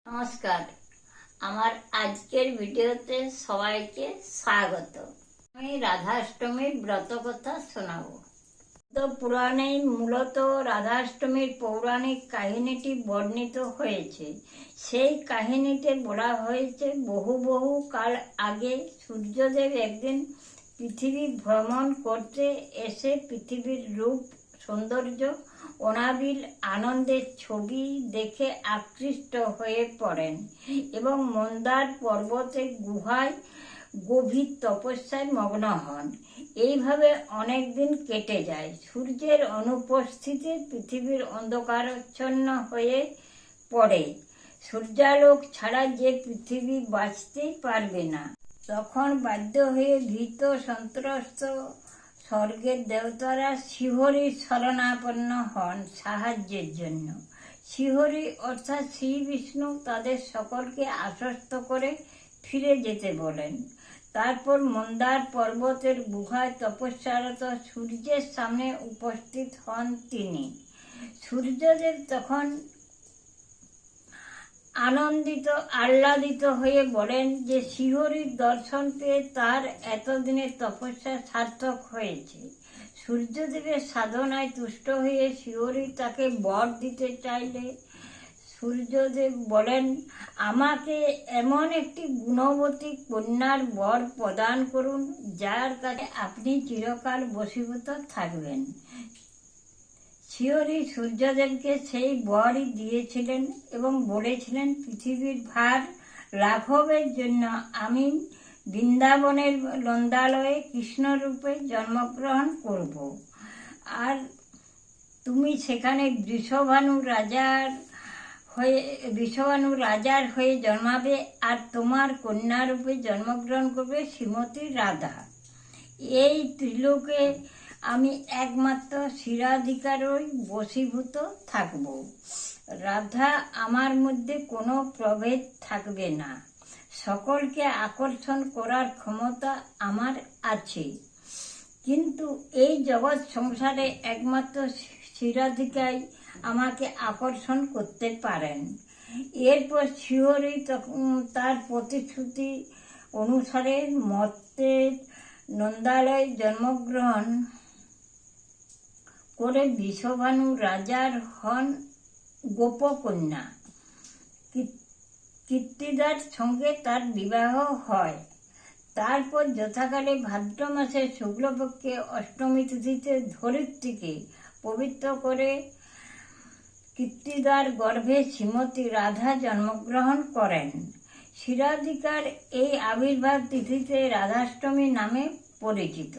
নমস্কার, আমার আজকের ভিডিওতে সবাইকে স্বাগত। আমি রাধাষ্টমীর ব্রত কথা শোনাবো। তো পুরাণে মূলত রাধাষ্টমীর পৌরাণিক কাহিনীটি বর্ণিত হয়েছে। সেই কাহিনীতে বলা হয়েছে বহু বহু কাল আগে সূর্যদেব একদিন পৃথিবী ভ্রমণ করতে এসে পৃথিবীর রূপ সৌন্দর্য অনাবিল আনন্দের ছবি দেখে আকৃষ্ট হয়ে পড়েন এবং মন্দার পর্বতে গুহায় গভীর তপস্যায় মগ্ন হন। এইভাবে অনেক দিন কেটে যায়। সূর্যের অনুপস্থিতিতে পৃথিবীর অন্ধকারাচ্ছন্ন হয়ে পড়ে। সূর্যালোক ছাড়া যে পৃথিবী বাঁচতেই পারবে না। তখন বাধ্য হয়ে ভীত সন্ত্রস্ত স্বর্গের দেবতারা শ্রীহরির শরণাপন্ন হন সাহায্যের জন্য। শ্রীহরি অর্থাৎ শ্রী বিষ্ণু তাদের সকলকে আশ্বস্ত করে ফিরে যেতে বলেন। তারপর মন্দার পর্বতের গুহায় তপস্যারত সূর্যের সামনে উপস্থিত হন তিনি। সূর্যদেব তখন আহ্লাদিত হয়ে বলেন যে শ্রীহরির দর্শন পেয়ে তার এতদিনের তপস্যা সার্থক হয়েছে। সূর্যদেবের সাধনায় তুষ্ট হয়ে শ্রীহরি তাকে বর দিতে চাইলে সূর্যদেব বলেন, আমাকে এমন একটি গুণবতী কন্যার বর প্রদান করুন যার কাছে আপনি চিরকাল বশীভূত থাকবেন। শ্রীহরি সূর্যদেবকে সেই বরই দিয়েছিলেন এবং বলেছিলেন, পৃথিবীর ভার লাঘবের জন্য আমি বৃন্দাবনের নন্দালয়ে কৃষ্ণরূপে জন্মগ্রহণ করব, আর তুমি সেখানে বৃষভানু রাজার হয়ে জন্মাবে, আর তোমার কন্যারূপে জন্মগ্রহণ করবে শ্রীমতী রাধা। এই ত্রিলোকে আমি একমাত্র শিরাধিকারই বশীভূত থাকব। রাধা আমার মধ্যে কোনো প্রভেদ থাকবে না। সকলকে আকর্ষণ করার ক্ষমতা আমার আছে, কিন্তু এই জগৎ সংসারে একমাত্র শিরাধিকারী আমাকে আকর্ষণ করতে পারেন। এরপর শ্রীহরি তার প্রতিশ্রুতি অনুসারে মর্ত্যের নন্দালয়ে জন্মগ্রহণ করে বৃষভানু রাজার হন গোপকন্যা কীর্তিদার সঙ্গে তার বিবাহ হয়। তারপর যথাকালে ভাদ্র মাসের শুক্লপক্ষে অষ্টমী তিথিতে ধরিত্রীকে পবিত্র করে কীর্তিদার গর্ভে শ্রীমতী রাধা জন্মগ্রহণ করেন। শিরাধিকার এই আবির্ভাব তিথিতে রাধাষ্টমী নামে পরিচিত।